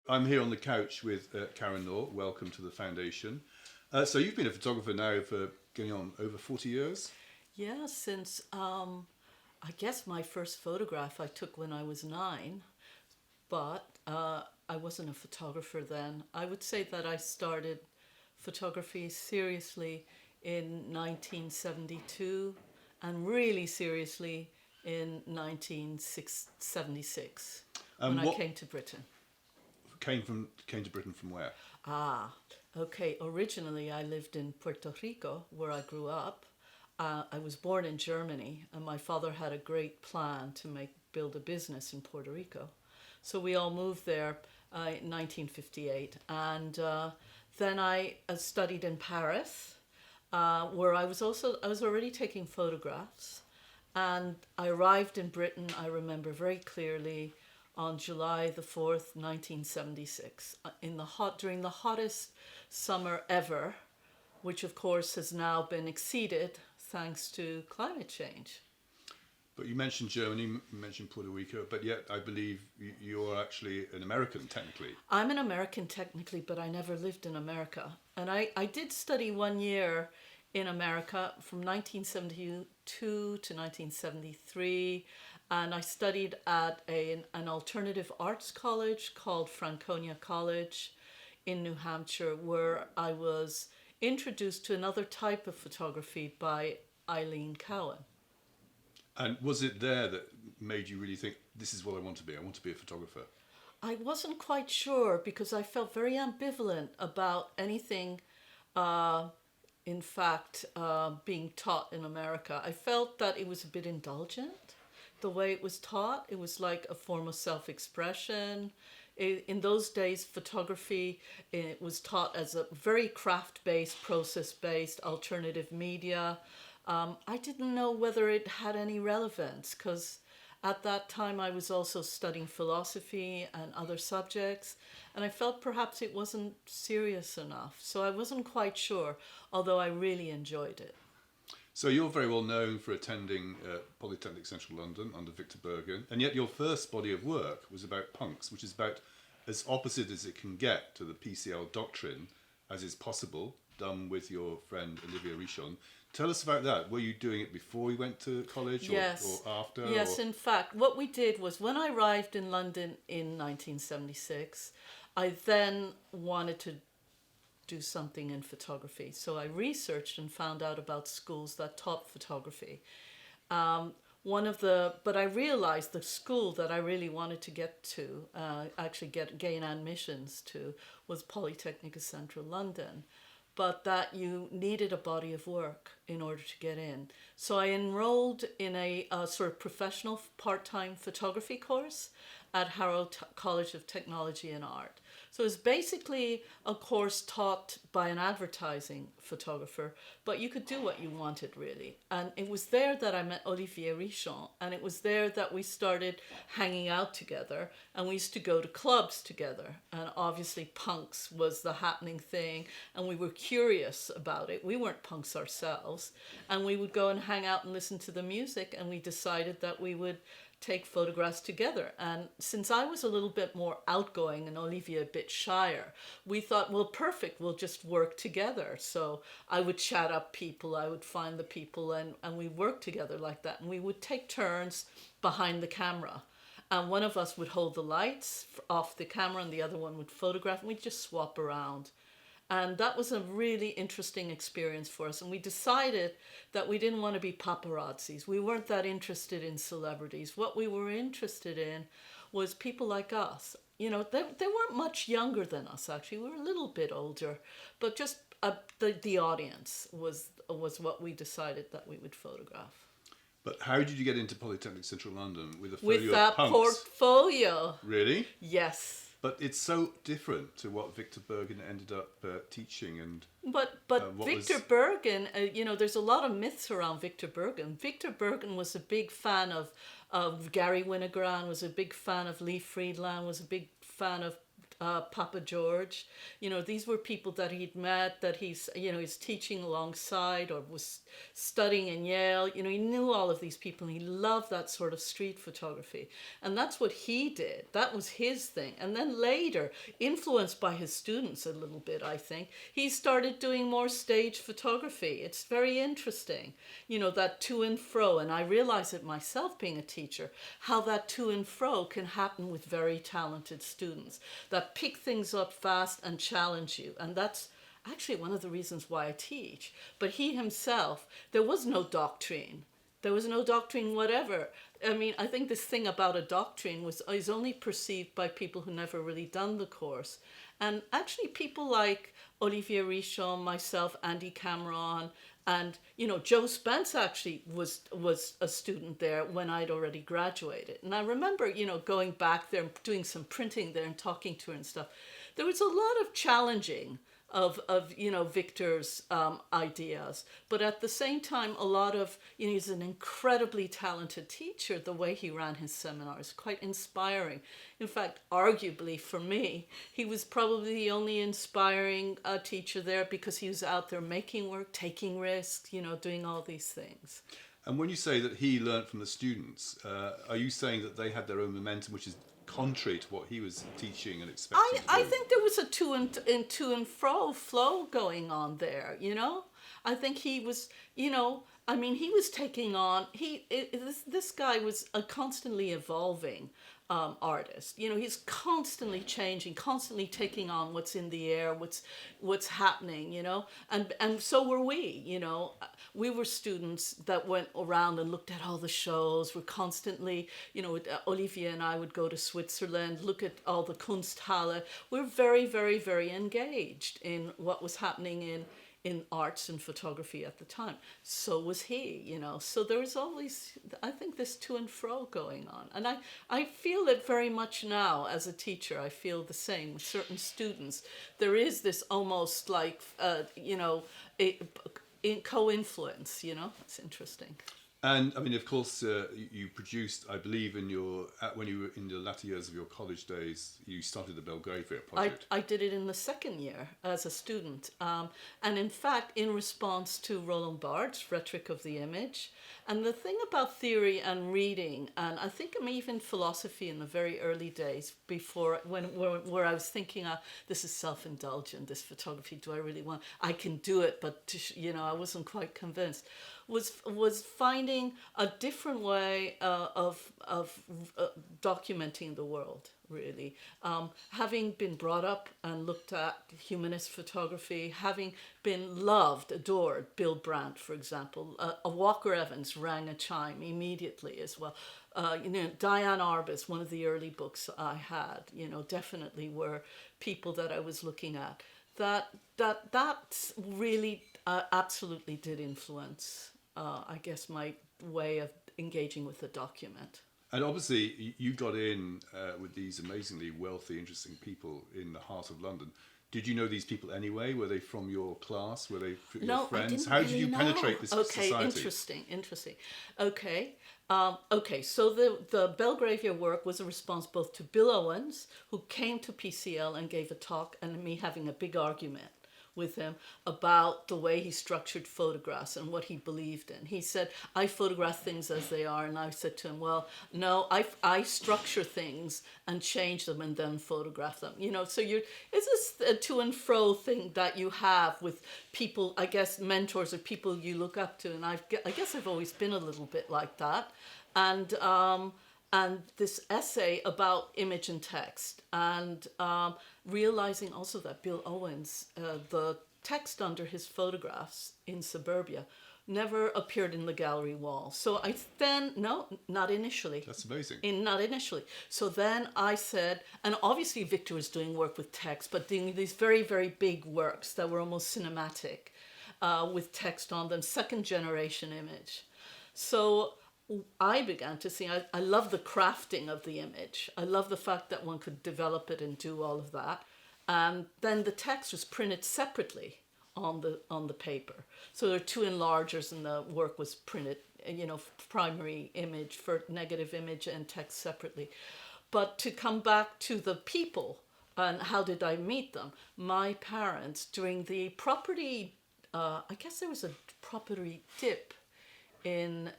I'm here on the couch with Karen Knorr. Welcome to the foundation. So you've been a photographer now for going on over 40 years? Yeah, since I guess my first photograph I took when I was 9, but I wasn't a photographer then. I would say that I started photography seriously in 1972 and really seriously in 1976 when And I what came to Britain. came to Britain from where? Ah, okay. Originally, I lived in Puerto Rico, where I grew up. I was born in Germany, and my father had a great plan to build a business in Puerto Rico. So we all moved there in 1958, and then I studied in Paris, where I was already taking photographs, and I arrived in Britain. I remember very clearly on July the 4th, 1976, during the hottest summer ever, which of course has now been exceeded thanks to climate change. But you mentioned Germany, you mentioned Puerto Rico, but yet I believe you're actually an American technically. I'm an American technically, but I never lived in America. And I did study 1 year in America from 1972 to 1973. And I studied at an alternative arts college called Franconia College in New Hampshire, where I was introduced to another type of photography by Eileen Cowan. And was it there that made you really think, this is what I want to be? I want to be a photographer. I wasn't quite sure because I felt very ambivalent about anything, uh, in fact, being taught in America. I felt that it was a bit indulgent, the way it was taught. It was like a form of self expression. In those days, photography it was taught as a very craft based, process based alternative media. I didn't know whether it had any relevance because at that time I was also studying philosophy and other subjects, and I felt perhaps it wasn't serious enough. So I wasn't quite sure, although I really enjoyed it. So you're very well known for attending Polytechnic Central London under Victor Bergen, and yet your first body of work was about punks, which is about as opposite as it can get to the PCL doctrine as is possible, done with your friend Olivia Richon. Tell us about that. Were you doing it before you went to college Yes. or after? Yes, in fact, what we did was when I arrived in London in 1976, I then wanted to do something in photography. So I researched and found out about schools that taught photography. Um, but I realized the school that I really wanted to get to, gain admissions to, was Polytechnic of Central London, but that you needed a body of work in order to get in. So I enrolled in a sort of professional part-time photography course at Harrow College of Technology and Art. So it's basically a course taught by an advertising photographer, but you could do what you wanted really. And it was there that I met Olivier Richon, and it was there that we started hanging out together, and we used to go to clubs together. And obviously punks was the happening thing, and we were curious about it. We weren't punks ourselves, and we would go and hang out and listen to the music, and we decided that we would take photographs together. And since I was a little bit more outgoing and Olivia a bit shyer, we thought, well, perfect, we'll just work together. So I would chat up people, I would find the people, and we worked together like that. And we would take turns behind the camera. And one of us would hold the lights off the camera and the other one would photograph, and we'd just swap around. And that was a really interesting experience for us. And we decided that we didn't want to be paparazzis. We weren't that interested in celebrities. What we were interested in was people like us. You know, they weren't much younger than us, actually. We were a little bit older. But just the audience was what we decided that we would photograph. But how did you get into Polytechnic Central London with a With folio of that punks? portfolio. Really? Yes. But it's so different to what Victor Bergen ended up teaching, and But what Victor was Bergen, there's a lot of myths around Victor Bergen. Victor Bergen was a big fan of Gary Winogrand, was a big fan of Lee Friedland, was a big fan of Papa George. You know, these were people that he'd met, that he's teaching alongside or was studying in Yale. You know, he knew all of these people and he loved that sort of street photography. And that's what he did. That was his thing. And then later, influenced by his students a little bit, I think, he started doing more stage photography. It's very interesting, you know, that to and fro. And I realize it myself being a teacher, how that to and fro can happen with very talented students that pick things up fast and challenge you. And that's actually one of the reasons why I teach. But he himself, there was no doctrine. There was no doctrine whatever. I mean, I think this thing about a doctrine is only perceived by people who never really done the course. And actually people like Olivier Richomme, myself, Andy Cameron, and, you know, Joe Spence actually was a student there when I'd already graduated. And I remember, you know, going back there and doing some printing there and talking to her and stuff. There was a lot of challenging of you know, Victor's ideas, but at the same time a lot of, you know, he's an incredibly talented teacher. The way he ran his seminars, quite inspiring. In fact, arguably for me, he was probably the only inspiring teacher there, because he was out there making work, taking risks, you know, doing all these things. And when you say that he learnt from the students, are you saying that they had their own momentum, which is contrary to what he was teaching and expecting to do? I think there was a to and fro flow going on there, you know. I think he was, you know, I mean, he was taking on, this guy was a constantly evolving artist. You know, he's constantly changing, constantly taking on what's in the air, what's happening, you know. And so were we, you know. We were students that went around and looked at all the shows. We're constantly, you know, Olivier and I would go to Switzerland, look at all the Kunsthalle. We're very, very, very engaged in what was happening in arts and photography at the time. So was he, you know. So there was always, I think, this to and fro going on. And I feel it very much now as a teacher. I feel the same with certain students. There is this almost like, you know, in co-influence, you know. It's interesting. And I mean, of course, you produced, I believe, when you were in the latter years of your college days, you started the Belgravia project. I did it in the second year as a student. And in fact, in response to Roland Barthes' Rhetoric of the Image. And the thing about theory and reading, and I think even philosophy in the very early days, before where I was thinking, this is self-indulgent, this photography, do I really want, I can do it, but you know, I wasn't quite convinced. Was finding a different way of documenting the world, really. Having been brought up and looked at humanist photography, having been loved, adored, Bill Brandt, for example, a Walker Evans rang a chime immediately as well. You know, Diane Arbus, one of the early books I had, you know, definitely were people that I was looking at. That really absolutely did influence, I guess, my way of engaging with the document. And obviously, you got in with these amazingly wealthy, interesting people in the heart of London. Did you know these people anyway? Were they from your class? Were they your friends? I didn't How did really you know. penetrate this society? Interesting. Okay, so the Belgravia work was a response both to Bill Owens, who came to PCL and gave a talk, and me having a big argument with him about the way he structured photographs and what he believed in. He said, I photograph things as they are. And I said to him, well, no, I structure things and change them and then photograph them. You know, so it's this to and fro thing that you have with people, I guess, mentors or people you look up to. And I guess I've always been a little bit like that. And this essay about image and text, and realizing also that Bill Owens, the text under his photographs in Suburbia, never appeared in the gallery wall. So not initially. That's amazing. Not initially. So then I said, and obviously Victor was doing work with text, but doing these very, very big works that were almost cinematic, with text on them, second generation image. So I began to see, I love the crafting of the image. I love the fact that one could develop it and do all of that. And then the text was printed separately on the paper. So there are two enlargers and the work was printed, you know, primary image for negative image and text separately. But to come back to the people And how did I meet them? My parents, during the property, I guess there was a property dip in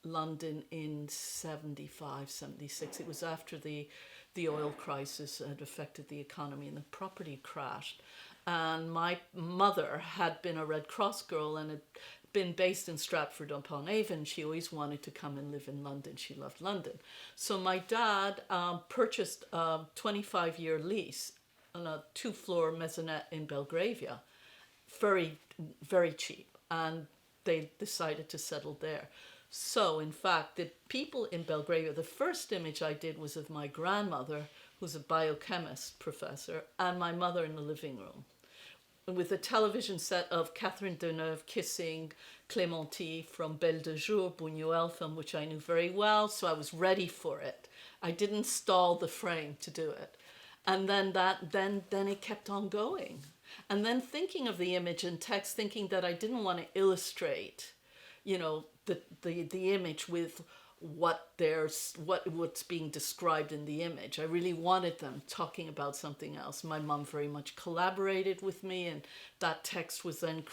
London in 75, 76. It was after the oil crisis had affected the economy and the property crashed. And my mother had been a Red Cross girl and had been based in Stratford-upon-Avon. She always wanted to come and live in London. She loved London. So my dad purchased a 25-year lease on a 2-floor maisonette in Belgravia, very, very cheap. And they decided to settle there. So, in fact, the people in Belgravia, the first image I did was of my grandmother, who's a biochemist professor, and my mother in the living room, with a television set of Catherine Deneuve kissing Clémentine from Belle de Jour, Buñuel film, which I knew very well, so I was ready for it. I didn't stall the frame to do it. And then it kept on going. And then thinking of the image and text, thinking that I didn't want to illustrate, the image with what's being described in the image. I really wanted them talking about something else. My mum very much collaborated with me, and that text was then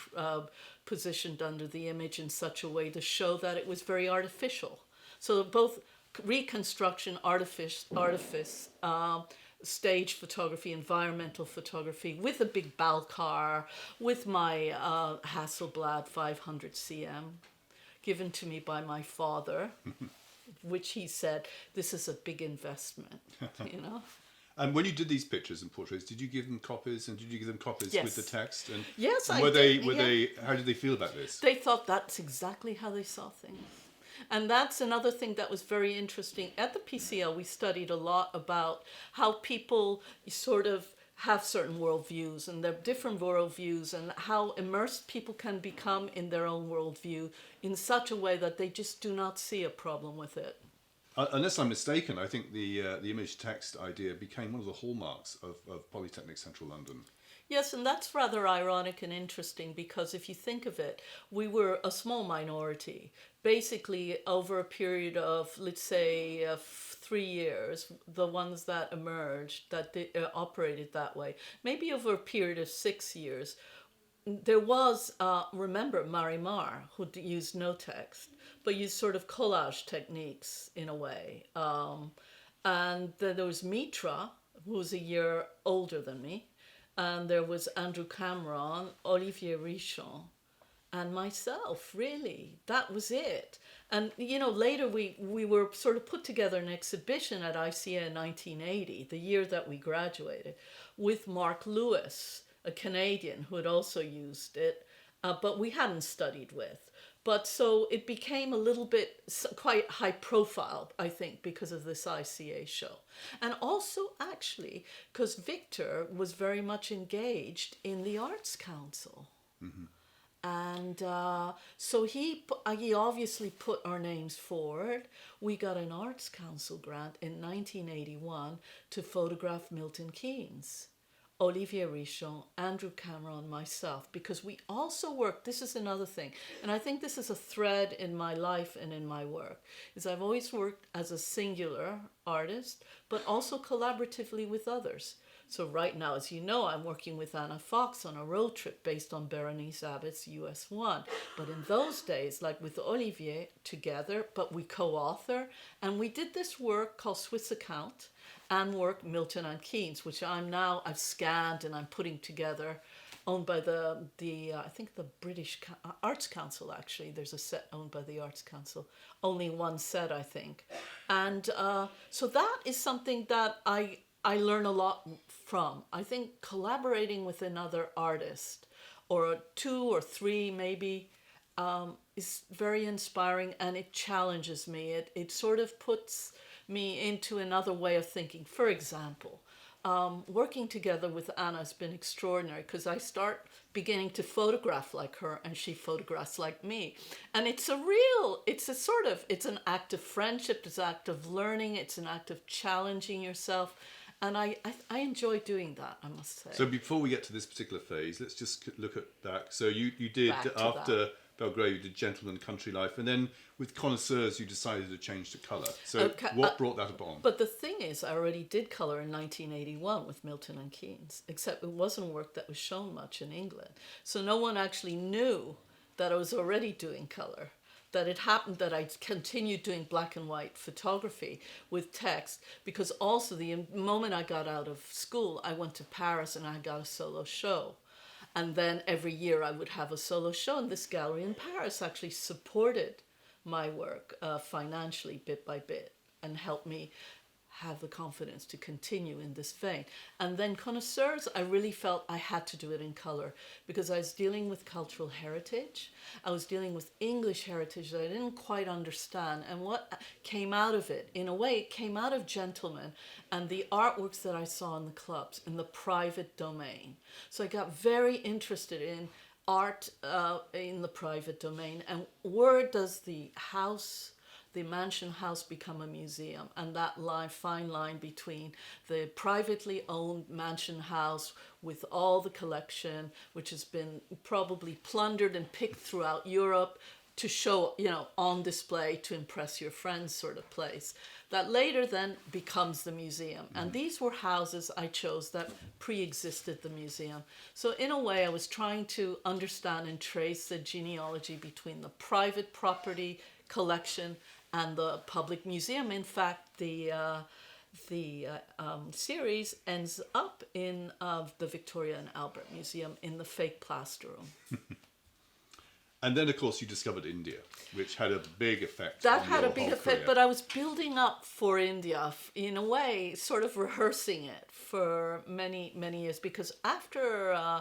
positioned under the image in such a way to show that it was very artificial. So both reconstruction, artifice, stage photography, environmental photography, with a big Balcar, with my Hasselblad 500 cm, given to me by my father, which he said, this is a big investment, And when you did these pictures and portraits, did you give them copies, and did you give them copies Yes. with the text? And Yes, and I were did. they? How did they feel about this? They thought that's exactly how they saw things. And that's another thing that was very interesting. At the PCL, we studied a lot about how people sort of have certain worldviews, and their different worldviews, and how immersed people can become in their own worldview in such a way that they just do not see a problem with it. Unless I'm mistaken, I think the image text idea became one of the hallmarks of Polytechnic Central London. Yes, and that's rather ironic and interesting, because if you think of it, we were a small minority. Basically, over a period of, let's say, 3 years, the ones that emerged, that operated that way, maybe over a period of 6 years, there was, remember, Martin, who used no text, but used sort of collage techniques in a way. And then there was Mitra, who was a year older than me. And there was Andrew Cameron, Olivier Richon, and myself, really. That was it. And, later we were sort of put together an exhibition at ICA in 1980, the year that we graduated, with Mark Lewis, a Canadian who had also used it, but we hadn't studied with. But so it became a little bit quite high profile, I think, because of this ICA show. And also, actually, because Victor was very much engaged in the Arts Council. Mm-hmm. And so he obviously put our names forward. We got an Arts Council grant in 1981 to photograph Milton Keynes, Olivier Richon, Andrew Cameron, myself, because we also worked, this is another thing, and I think this is a thread in my life and in my work, is I've always worked as a singular artist, but also collaboratively with others. So right now, as you know, I'm working with Anna Fox on a road trip based on Berenice Abbott's US1. But in those days, like with Olivier, together, but we co-author, and we did this work called Swiss Account, and work Milton and Keynes, which I've scanned and I'm putting together, owned by the I think the British Arts Council, actually. There's a set owned by the Arts Council. Only one set, I think. And so that is something that I learn a lot from. I think collaborating with another artist, or 2 or 3 maybe, is very inspiring, and it challenges me. It sort of puts me into another way of thinking. For example, working together with Anna has been extraordinary, because I start beginning to photograph like her and she photographs like me. And it's an act of friendship, it's an act of learning, it's an act of challenging yourself. And I enjoy doing that, I must say. So before we get to this particular phase, let's just look at that. So you did, after Belgravia, you did Gentleman Country Life, and then with Connoisseurs you decided to change to colour. So Okay, what brought that about? But the thing is, I already did colour in 1981 with Milton and Keynes, except it wasn't work that was shown much in England. So no one actually knew that I was already doing colour. That it happened that I continued doing black and white photography with text, because also the moment I got out of school, I went to Paris and I got a solo show. And then every year I would have a solo show, and this gallery in Paris actually supported my work financially bit by bit and helped me have the confidence to continue in this vein. And then Connoisseurs, I really felt I had to do it in color because I was dealing with cultural heritage. I was dealing with English heritage that I didn't quite understand. And what came out of it, in a way, it came out of Gentlemen and the artworks that I saw in the clubs, in the private domain. So I got very interested in art in the private domain, and where does the house, the mansion house, become a museum? And that fine line between the privately owned mansion house with all the collection, which has been probably plundered and picked throughout Europe to show, on display to impress your friends, sort of place, that later then becomes the museum. And these were houses I chose that pre-existed the museum. So in a way, I was trying to understand and trace the genealogy between the private property collection and the public museum. In fact, the series ends up in the Victoria and Albert Museum in the fake plaster room. And then, of course, you discovered India, which had a big effect. That on had your a big whole effect, career. but I was building up for India, in a way, sort of rehearsing it for many, many years. Because after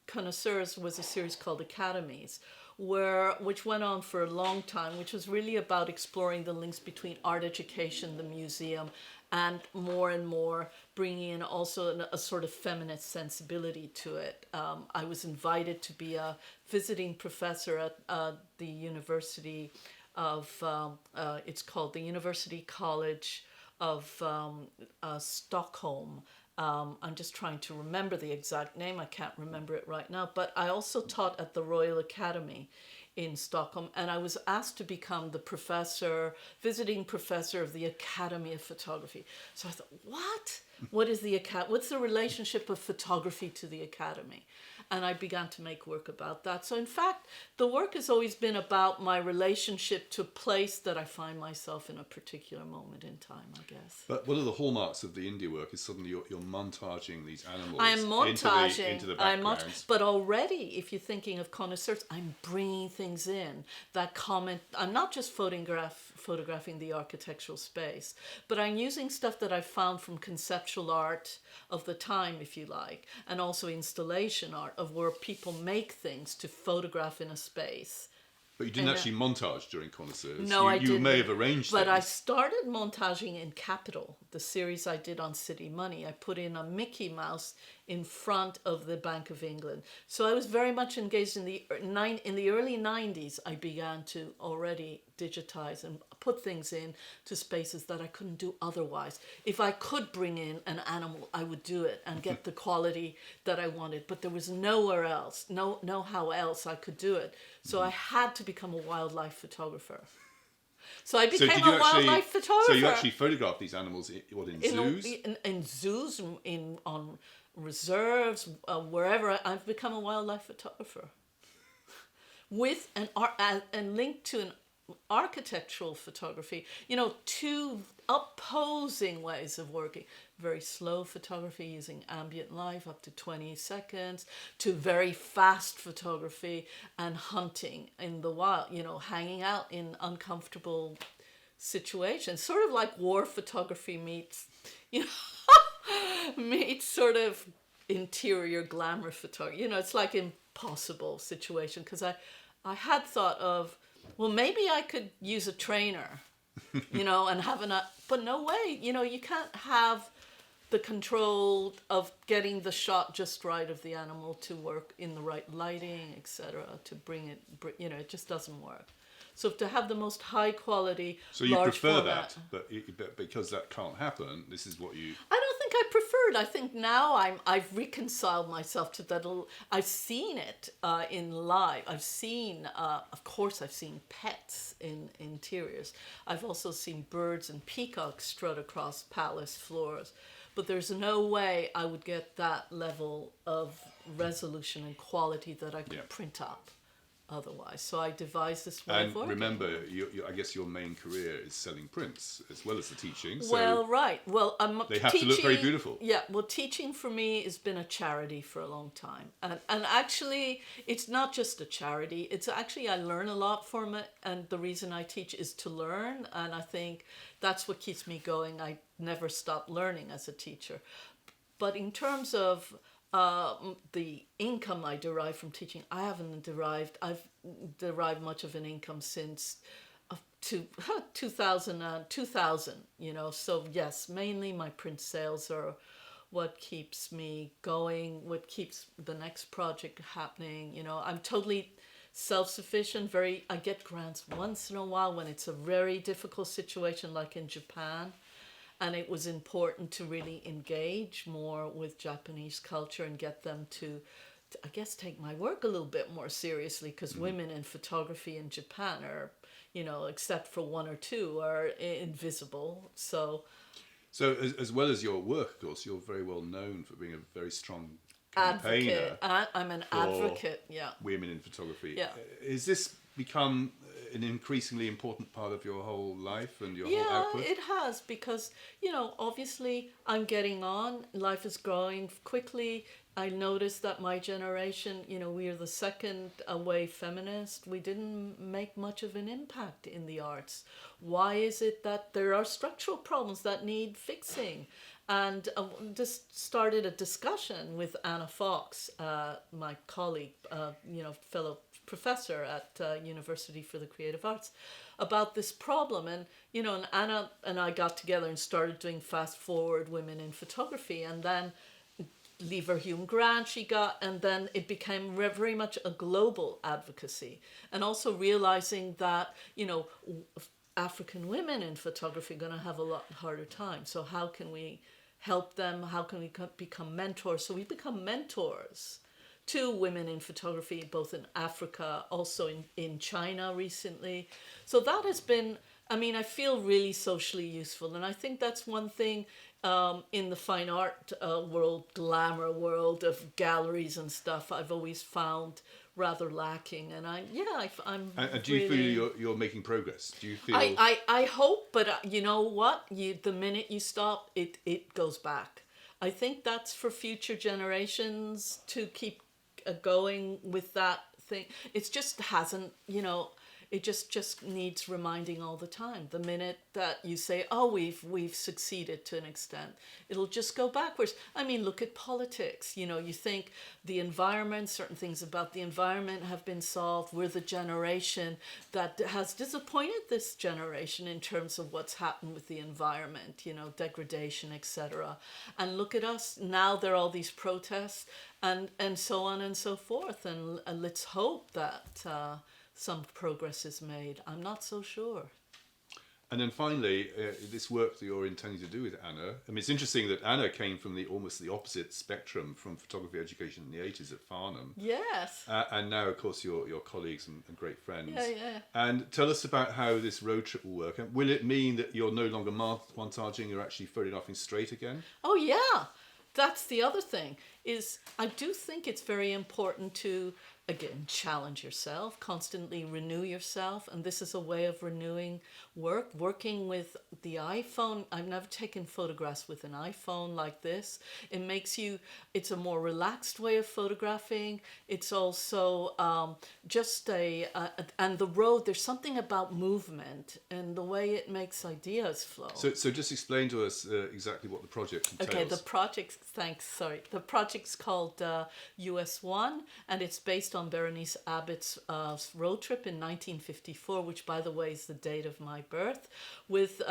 Connoisseurs was a series called Academies, which went on for a long time, which was really about exploring the links between art education, the museum, and more bringing in also a sort of feminist sensibility to it. I was invited to be a visiting professor at the University of, it's called the University College of Stockholm. I'm just trying to remember the exact name. I can't remember it right now. But I also taught at the Royal Academy in Stockholm, and I was asked to become the visiting professor of the Academy of Photography. So I thought, what? What's the relationship of photography to the Academy? And I began to make work about that. So in fact, the work has always been about my relationship to a place that I find myself in a particular moment in time, I guess. But one of the hallmarks of the India work is suddenly you're montaging these animals I'm montaging, into the background. but already, if you're thinking of Connoisseurs, I'm bringing things in that comment. I'm not just photographing the architectural space, but I'm using stuff that I found from conceptual art of the time, if you like, and also installation art of where people make things to photograph in a space. But you didn't actually montage during Connoisseurs. No, I didn't. You may have arranged But things. I started montaging in Capital, the series I did on City Money. I put in a Mickey Mouse in front of the Bank of England. So I was very much engaged in the early 90s. I began to already digitize and put things in to spaces that I couldn't do otherwise. If I could bring in an animal, I would do it and get the quality that I wanted. But there was nowhere else, no how else I could do it. So I had to become a wildlife photographer. So I became a wildlife photographer. So you actually photographed these animals in zoos? In zoos, on reserves, wherever. I've become a wildlife photographer with and linked to an architectural photography. Two opposing ways of working. Very slow photography using ambient light up to 20 seconds, to very fast photography and hunting in the wild, hanging out in uncomfortable situations, sort of like war photography meets sort of interior glamour photography. It's like impossible situation, because I had thought of, well, maybe I could use a trainer, and have but no way, you can't have the control of getting the shot just right of the animal to work in the right lighting, etc., to bring it, it just doesn't work. So to have the most high quality, So you large prefer format, that, but because that can't happen, this is what you. I don't think I prefer it. I think now I've reconciled myself to that. I've seen it in live. I've seen, of course, I've seen pets in interiors. I've also seen birds and peacocks strut across palace floors. But there's no way I would get that level of resolution and quality that I could Yeah. print up otherwise. So I devised this way And of working. remember, I guess your main career is selling prints as well as the teaching. So Well, right. Well, they have to look very beautiful. Yeah. Well, teaching for me has been a charity for a long time, and actually, it's not just a charity. It's actually I learn a lot from it, and the reason I teach is to learn, and I think that's what keeps me going. I never stop learning as a teacher. But in terms of the income I derive from teaching, I've derived much of an income since to 2000, you know. So yes, mainly my print sales are what keeps me going, what keeps the next project happening. You know, I'm totally self-sufficient. I get grants once in a while when it's a very difficult situation, like in Japan. And it was important to really engage more with Japanese culture and get them to I guess, take my work a little bit more seriously, because women in photography in Japan are, you know, except for one or two, are invisible. So as well as your work, of course, you're very well known for being a very strong campaigner. I'm an advocate, yeah. Women in photography. Yeah. Is this become an increasingly important part of your whole life and your whole output? Yeah, it has, because, you know, obviously I'm getting on. Life is growing quickly. I noticed that my generation, you know, we are the second wave feminist. We didn't make much of an impact in the arts. Why is it that there are structural problems that need fixing? And just started a discussion with Anna Fox, my colleague, you know, fellow professor at University for the Creative Arts, about this problem. And, you know, and Anna and I got together and started doing Fast Forward Women in Photography, and then Lever Hume grant she got, and then it became very much a global advocacy. And also realizing that, you know, African women in photography are going to have a lot harder time. So how can we help them? How can we become mentors? So we become mentors to women in photography, both in Africa, also in China recently. So that has been, I mean, I feel really socially useful. And I think that's one thing in the fine art world, glamour world of galleries and stuff, I've always found rather lacking. And I'm And do you really, feel you're making progress? Do you feel... I hope, but you know what? The minute you stop, it goes back. I think that's for future generations to keep going with that thing. It just hasn't, you know, it just needs reminding all the time. The minute that you say, oh, we've succeeded to an extent, it'll just go backwards. I mean, look at politics. You know, you think the environment, certain things about the environment have been solved. We're the generation that has disappointed this generation in terms of what's happened with the environment, you know, degradation, etc. And look at us. Now there are all these protests and so on and so forth. And let's hope that some progress is made. I'm not so sure. And then finally, this work that you're intending to do with Anna. I mean, it's interesting that Anna came from almost the opposite spectrum from photography education in the 80s at Farnham. Yes. And now, of course, your colleagues and great friends. Yeah. And tell us about how this road trip will work. And will it mean that you're no longer montaging, you're actually photographing straight again? Oh, yeah. That's the other thing, is I do think it's very important to, again, challenge yourself, constantly renew yourself. And this is a way of renewing working with the iPhone. I've never taken photographs with an iPhone like this. It makes it's a more relaxed way of photographing. It's also and the road, there's something about movement and the way it makes ideas flow. So just explain to us exactly what the project entails. Okay, the project's called US1, and it's based on Berenice Abbott's road trip in 1954, which, by the way, is the date of my birth, with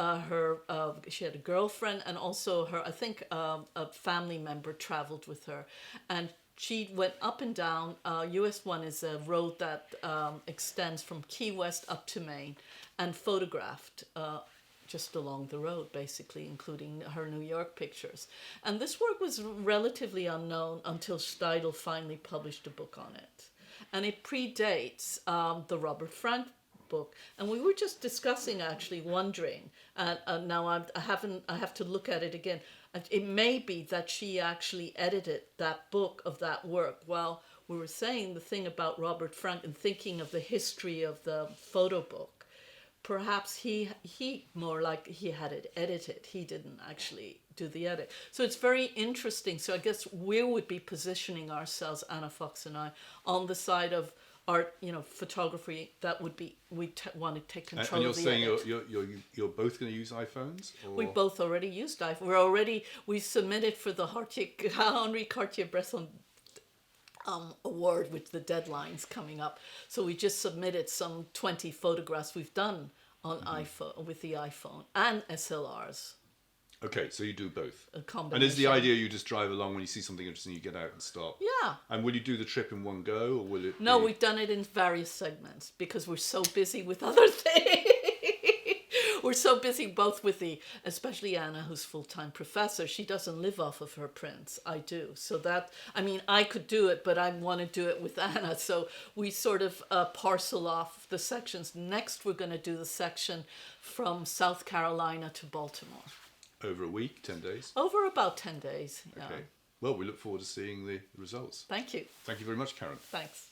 she had a girlfriend, and also I think a family member traveled with her. And she went up and down. US 1 is a road that extends from Key West up to Maine, and photographed just along the road, basically, including her New York pictures. And this work was relatively unknown until Steidl finally published a book on it. And it predates the Robert Frank book. And we were just discussing, actually, wondering, now I have to look at it again. It may be that she actually edited that book of that work. Well, we were saying the thing about Robert Frank and thinking of the history of the photo book. Perhaps he more like he had it edited. He didn't actually do the edit. So it's very interesting. So I guess we would be positioning ourselves, Anna Fox and I, on the side of art, photography. That would be want to take control. And of the saying edit. you're both going to use iPhones? Or? We both already used iPhone. We submitted for the Henri Cartier-Bresson award with the deadlines coming up. So we just submitted some 20 photographs we've done on iPhone with the iPhone and SLRs. Okay, so you do both. A combination. And is the idea you just drive along when you see something interesting, you get out and stop? Yeah. And will you do the trip in one go, or will it? No, we've done it in various segments because we're so busy with other things. We're so busy both with especially Anna, who's full-time professor. She doesn't live off of her prints. I do. So I could do it, but I want to do it with Anna. So we sort of parcel off the sections. Next, we're going to do the section from South Carolina to Baltimore. Over a week, 10 days? Over about 10 days. Yeah. Okay. Well, we look forward to seeing the results. Thank you. Thank you very much, Karen. Thanks.